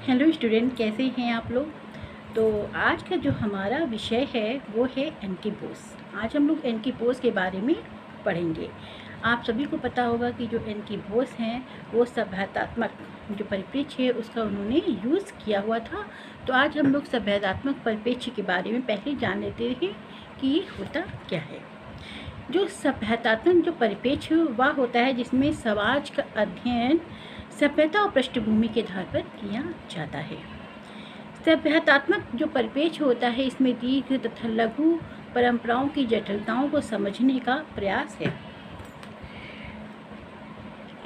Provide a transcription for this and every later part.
Hello student, कैसे हैं आप लोग। तो आज का जो हमारा विषय है वो है एनकी बोस। आज हम लोग एनकी बोस के बारे में पढ़ेंगे। आप सभी को पता होगा कि जो एनकी बोस हैं वो सभ्यतात्मक जो परिप्रेक्ष्य है उसका उन्होंने यूज़ किया हुआ था। तो आज हम लोग सभ्यतात्मक परिप्रेक्ष्य के बारे में पहले जान लेते हैं कि ये होता क्या है। जो सभ्यतात्मक जो परिप्रेक्ष्य वह होता है जिसमें समाज का अध्ययन सभ्यता और पृष्ठभूमि के आधार पर किया जाता है। सभ्यतात्मक जो परिप्रेक्ष्य होता है इसमें दीर्घ तथा लघु परंपराओं की जटिलताओं को समझने का प्रयास है।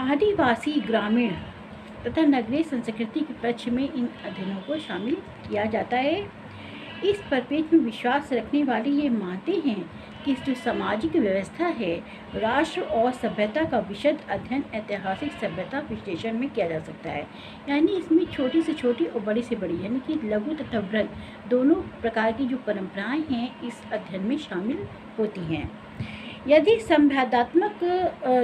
आदिवासी, ग्रामीण तथा नगरीय संस्कृति के पक्ष में इन अध्ययनों को शामिल किया जाता है। इस परिप्रेक्ष्य में विश्वास रखने वाले ये मानते हैं कि जो सामाजिक व्यवस्था है राष्ट्र और सभ्यता का विशद अध्ययन ऐतिहासिक सभ्यता विश्लेषण में किया जा सकता है। यानी इसमें छोटी से छोटी और बड़ी से बड़ी यानी कि लघु तथा बृहद दोनों प्रकार की जो परंपराएं हैं इस अध्ययन में शामिल होती हैं। यदि सभ्यतात्मक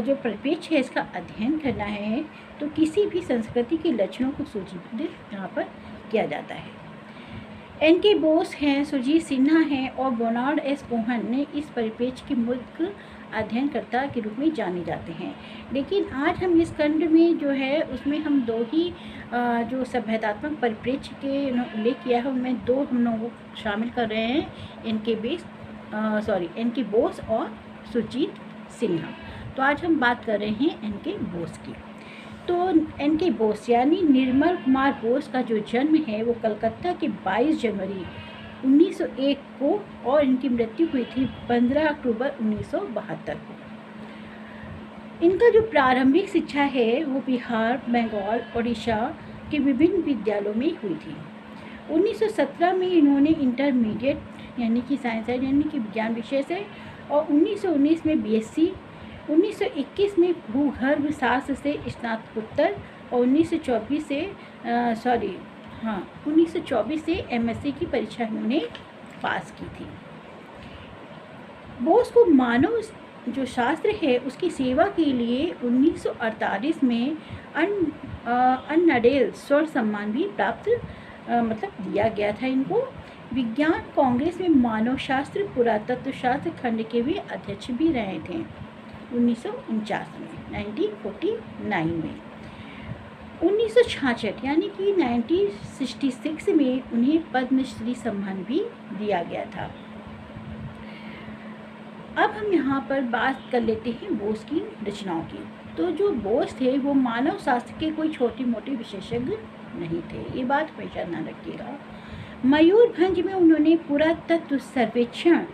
जो परिप्रेक्ष्य है इसका अध्ययन करना है तो किसी भी संस्कृति के लक्षणों को सूचीबद्ध यहाँ पर किया जाता है। एनके बोस हैं, सुजीत सिन्हा हैं और बर्नार्ड एस कोहन ने इस परिप्रेक्ष्य के मुख्य अध्ययनकर्ता के रूप में जाने जाते हैं। लेकिन आज हम इस खंड में जो है उसमें हम दो ही जो सभ्यतात्मक परिप्रेक्ष्य के उल्लेख किया है उनमें दो हम लोग शामिल कर रहे हैं, एनके बोस और सुजीत सिन्हा। तो आज हम बात कर रहे हैं एनके बोस की। तो एनके बोस यानी निर्मल कुमार बोस का जो जन्म है वो कलकत्ता के 22 जनवरी 1901 को और इनकी मृत्यु हुई थी 15 अक्टूबर 1972 को। इनका जो प्रारंभिक शिक्षा है वो बिहार, बंगाल, उड़ीसा के विभिन्न विद्यालयों में हुई थी। 1917 में इन्होंने इंटरमीडिएट यानी कि साइंस यानी कि विज्ञान विषय से और 1919 में बीएससी, 1921 में भूगर्भ शास्त्र से स्नातकोत्तर और 1924 से एमएससी की परीक्षा इन्होंने पास की थी। बोस को मानव जो शास्त्र है उसकी सेवा के लिए 1948 में अन्नाडेल स्वर्ण सम्मान भी प्राप्त दिया गया था इनको। विज्ञान कांग्रेस में मानव शास्त्र पुरातत्व शास्त्र खंड के भी अध्यक्ष भी रहे थे 1949 में 1949 में। 1966 यानी कि 1966 में उन्हें पद्मश्री सम्मान भी दिया गया था। अब हम यहाँ पर बात कर लेते हैं बोस की रचनाओं की। तो जो बोस थे वो मानव शास्त्र के कोई छोटे मोटे विशेषज्ञ नहीं थे, ये बात हमेशा ध्यान रखिएगा। मयूरभंज में उन्होंने पुरातत्व सर्वेक्षण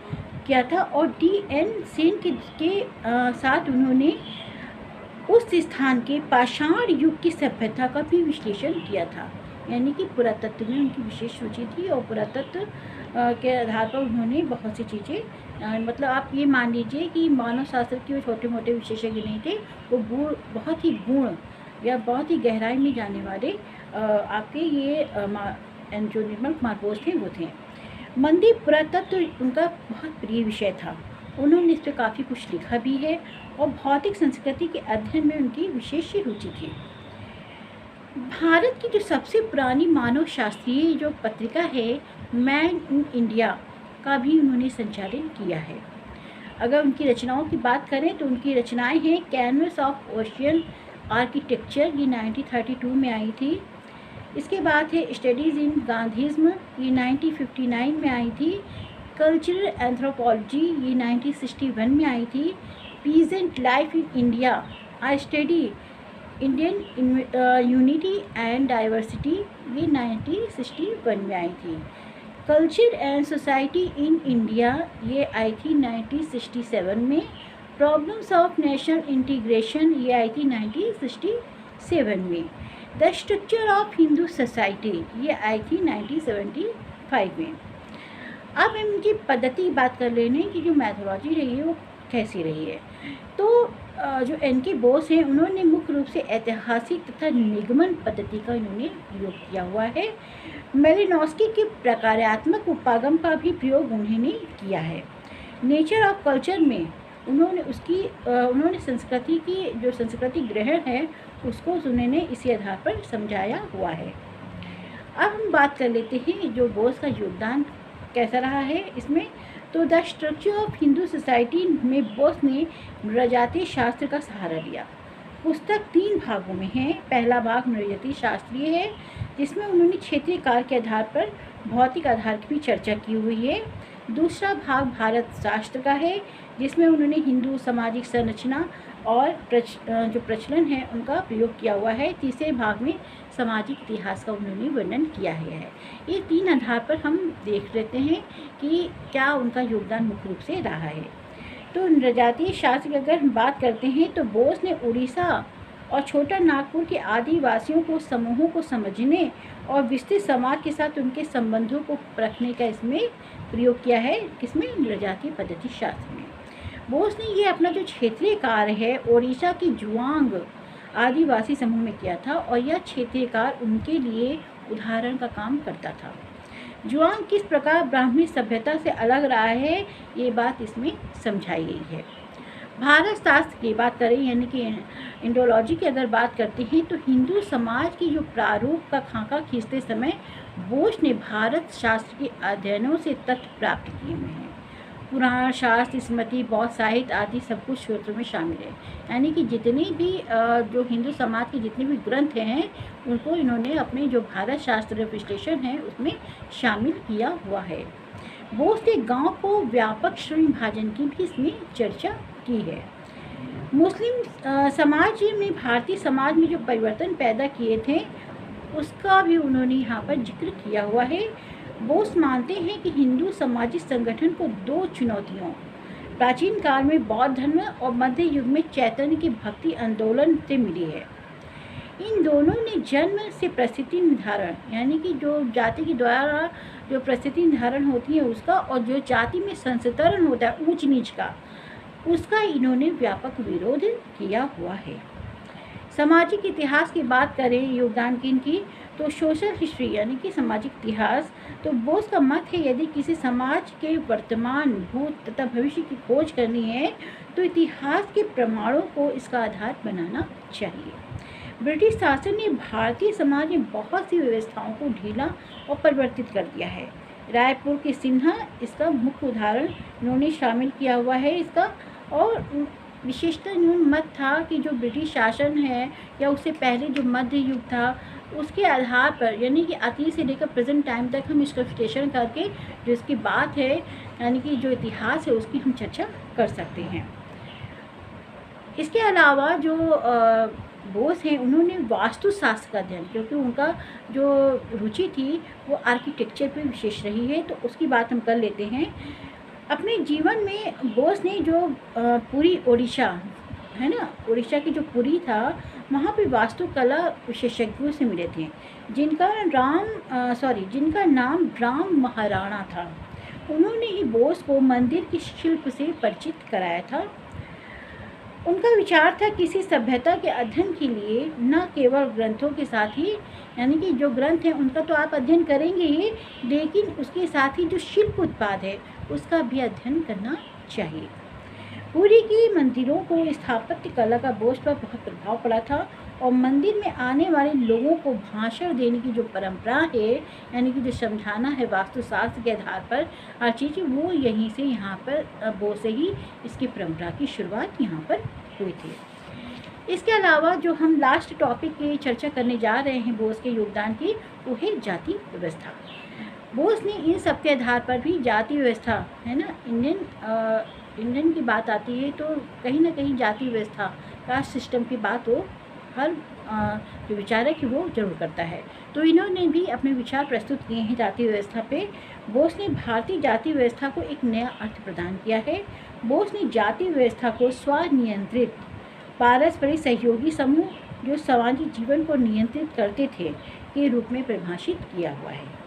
किया था और D.N. सेन के साथ उन्होंने उस स्थान के पाषाण युग की सभ्यता का भी विश्लेषण किया था। यानी कि पुरातत्व में उनकी विशेष रुचि थी और पुरातत्व के आधार पर उन्होंने बहुत सी चीज़ें आप ये मान लीजिए कि मानव शास्त्र के वो छोटे मोटे विशेषज्ञ नहीं थे, वो बहुत ही गुण या बहुत ही गहराई में जाने वाले आपके ये जो निर्मल कुमार बोस थे वो थे। मंदिर पुरातत्व उनका बहुत प्रिय विषय था। उन्होंने इस पर काफ़ी कुछ लिखा भी है और भौतिक संस्कृति के अध्ययन में उनकी विशेष रुचि थी। भारत की जो सबसे पुरानी मानव शास्त्रीय जो पत्रिका है मैन इन इंडिया का भी उन्होंने संचालन किया है। अगर उनकी रचनाओं की बात करें तो उनकी रचनाएं हैं कैनवस ऑफ ओशियन आर्किटेक्चर, ये 1932 में आई थी। इसके बाद है स्टडीज़ इन गांधीज्म, ये 1959 में आई थी। कल्चरल एंथ्रोपोलॉजी, ये 1961 में आई थी। Peasant life in India, I study Indian unity and diversity, ये 1961 में आई थी। Culture and society in India, ये आई थी 1967 में। प्रॉब्लम्स ऑफ नेशनल इंटीग्रेशन, ये आई थी 1967 में। The structure of Hindu society, ये आई थी 1975 में। अब इनकी पद्धति की बात कर लेने की जो मैथोलॉजी रही है वो कैसी रही है। तो जो एनके बोस हैं उन्होंने मुख्य रूप से ऐतिहासिक तथा निगमन पद्धति का इन्होंने प्रयोग किया हुआ है। मेलिनोस्की के प्रकारात्मक उपागम का भी प्रयोग उन्होंने किया है। नेचर ऑफ कल्चर में उन्होंने संस्कृति की जो संस्कृति ग्रहण है उसको उन्होंने इसी आधार पर समझाया हुआ है। अब हम बात कर लेते हैं जो बोस का योगदान कैसा रहा है इसमें। तो the structure of Hindu society में बोस ने नृजातीय शास्त्र का सहारा लिया। पुस्तक 3 भागों में है। पहला भाग नृजातीय शास्त्रीय है, जिसमें उन्होंने क्षेत्रीय काल के आधार पर भौतिक आधार की भी चर्चा की हुई है। दूसरा भाग भारत शास्त्र का है, जिसमें उन्होंने हिंदू सामाजिक संरचना और जो प्रचलन है उनका प्रयोग किया हुआ है। तीसरे भाग में सामाजिक इतिहास का उन्होंने वर्णन किया है। ये 3 आधार पर हम देख लेते हैं कि क्या उनका योगदान मुख्य रूप से रहा है। तो नृजातीय शास्त्र की अगर हम बात करते हैं तो बोस ने उड़ीसा और छोटा नागपुर के आदिवासियों को समूहों को समझने और विस्तृत समाज के साथ उनके संबंधों को परखने का इसमें प्रयोग किया है। किसमें? नृजातीय पद्धति शास्त्र में। बोस ने ये अपना जो क्षेत्रीय कार्य है ओडिशा की जुआंग आदिवासी समूह में किया था, और यह क्षेत्रीय कार्य उनके लिए उदाहरण का काम करता था। जुआंग किस प्रकार ब्राह्मणी सभ्यता से अलग रहा है, ये बात इसमें समझाई गई है। भारत शास्त्र की बात करें, यानी कि इंडोलॉजी की अगर बात करते हैं, तो हिंदू समाज की जो प्रारूप का खाका खींचते समय बोस ने भारत शास्त्र के अध्ययनों से तथ्य प्राप्त किए हुए हैं। पुराण, शास्त्र, स्मृति, बौद्ध साहित्य आदि सब कुछ क्षेत्रों में शामिल है। यानी कि जितने भी जो हिंदू समाज के जितने भी ग्रंथ हैं उनको इन्होंने अपने जो भारत शास्त्र विश्लेषण है उसमें शामिल किया हुआ है। बोस ने गांव को व्यापक श्रेणी विभाजन की भी इसमें चर्चा की है। मुस्लिम समाज में भारतीय समाज में जो परिवर्तन पैदा किए थे उसका भी उन्होंने यहाँ पर जिक्र किया हुआ है। बोस मानते हैं कि हिंदू सामाजिक संगठन को 2 चुनौतियों, प्राचीन काल में बौद्ध धर्म और मध्य युग में चैतन्य की भक्ति आंदोलन से मिली है। इन दोनों ने जन्म से परिस्थिति निर्धारण, यानी कि जो जाति के द्वारा जो परिस्थिति निर्धारण होती है उसका, और जो जाति में संस्तरण होता है ऊंच नीच का, उसका इन्होंने व्यापक विरोध किया हुआ है। सामाजिक इतिहास की बात करें योगदान की इनकी, तो सोशल हिस्ट्री यानी कि सामाजिक इतिहास, तो बोस का मत है यदि किसी समाज के वर्तमान, भूत तथा भविष्य की खोज करनी है तो इतिहास के प्रमाणों को इसका आधार बनाना चाहिए। ब्रिटिश शासन ने भारतीय समाज में बहुत सी व्यवस्थाओं को ढीला और परिवर्तित कर दिया है। रायपुर के सिन्हा इसका मुख्य उदाहरण इन्होंने शामिल किया हुआ है इसका, और विशेषतः इन्होंने मत था कि जो ब्रिटिश शासन है या उससे पहले जो मध्य युग था उसके आधार पर, यानी कि अतीत से लेकर प्रेजेंट टाइम तक हम इसका विश्लेषण करके जो इसकी बात है यानी कि जो इतिहास है उसकी हम चर्चा कर सकते हैं। इसके अलावा जो बोस हैं उन्होंने वास्तुशास्त्र का अध्ययन, क्योंकि उनका जो रुचि थी वो आर्किटेक्चर पे विशेष रही है, तो उसकी बात हम कर लेते हैं। अपने जीवन में बोस ने जो पूरी ओडिशा है ना, उड़ीसा की जो पुरी था वहाँ पे वास्तुकला विशेषज्ञों से मिले थे, जिनका नाम राम महाराणा था। उन्होंने ही बोस को मंदिर की शिल्प से परिचित कराया था। उनका विचार था किसी सभ्यता के अध्ययन के लिए न केवल ग्रंथों के साथ ही, यानी कि जो ग्रंथ हैं उनका तो आप अध्ययन करेंगे ही, लेकिन उसके साथ ही जो शिल्प उत्पाद है उसका भी अध्ययन करना चाहिए। पुरी की मंदिरों को स्थापत्य कला का बोस पर बहुत प्रभाव पड़ा था, और मंदिर में आने वाले लोगों को भाषण देने की जो परंपरा है, यानी कि जो समझाना है वास्तुशास्त्र के आधार पर हर चीज़, वो यहीं से यहाँ पर बोस से ही इसकी परंपरा की शुरुआत यहाँ पर हुई थी। इसके अलावा जो हम लास्ट टॉपिक की चर्चा करने जा रहे हैं बोस के योगदान की, वो है जाति व्यवस्था। बोस ने इन सब के आधार पर भी जाति व्यवस्था है ना, इंडियन की बात आती है तो कहीं ना कहीं जाति व्यवस्था कास्ट सिस्टम की बात वो हर जो विचारक है वो जरूर करता है। तो इन्होंने भी अपने विचार प्रस्तुत किए हैं जाति व्यवस्था पे। बोस ने भारतीय जाति व्यवस्था को एक नया अर्थ प्रदान किया है। बोस ने जाति व्यवस्था को स्वनियंत्रित पारस्परिक सहयोगी समूह जो सामाजिक जीवन को नियंत्रित करते थे के रूप में परिभाषित किया हुआ है।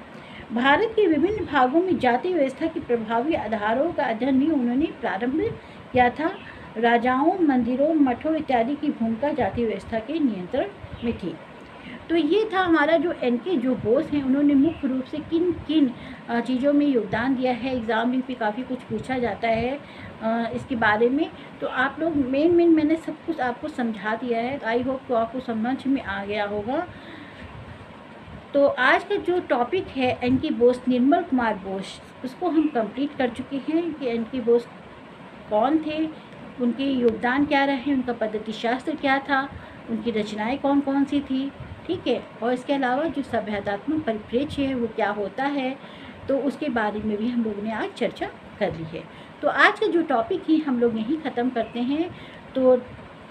भारत के विभिन्न भागों में जाति व्यवस्था के प्रभावी आधारों का अध्ययन भी उन्होंने प्रारंभ किया था। राजाओं, मंदिरों, मठों इत्यादि की भूमिका जाति व्यवस्था के नियंत्रण में थी। तो ये था हमारा जो एनके जो बोस हैं, उन्होंने मुख्य रूप से किन किन चीज़ों में योगदान दिया है। एग्ज़ाम में भी काफ़ी कुछ पूछा जाता है इसके बारे में। तो आप लोग मेन मैंने सब कुछ आपको समझा दिया है। आई होप तो आपको समझ में आ गया होगा। तो आज का जो टॉपिक है एन के बोस, निर्मल कुमार बोस, उसको हम कंप्लीट कर चुके हैं कि एन के बोस कौन थे, उनके योगदान क्या रहे, उनका पद्धति शास्त्र क्या था, उनकी रचनाएं कौन कौन सी थी, ठीक है। और इसके अलावा जो सभ्यतात्मक परिप्रेक्ष्य है वो क्या होता है, तो उसके बारे में भी हम लोगों ने आज चर्चा कर ली है। तो आज का जो टॉपिक ही हम लोग यहीं ख़त्म करते हैं। तो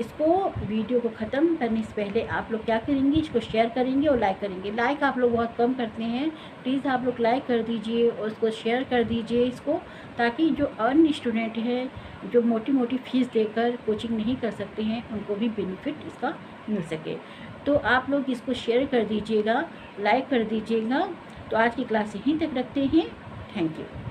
इसको, वीडियो को ख़त्म करने से पहले आप लोग क्या करेंगे, इसको शेयर करेंगे और लाइक करेंगे। लाइक आप लोग बहुत कम करते हैं, प्लीज़ आप लोग लाइक कर दीजिए और उसको शेयर कर दीजिए इसको, ताकि जो अन्य स्टूडेंट हैं जो मोटी मोटी फीस देकर कोचिंग नहीं कर सकते हैं उनको भी बेनिफिट इसका मिल सके। तो आप लोग इसको शेयर कर दीजिएगा, लाइक कर दीजिएगा। तो आज की क्लास यहीं तक रखते हैं। Thank you.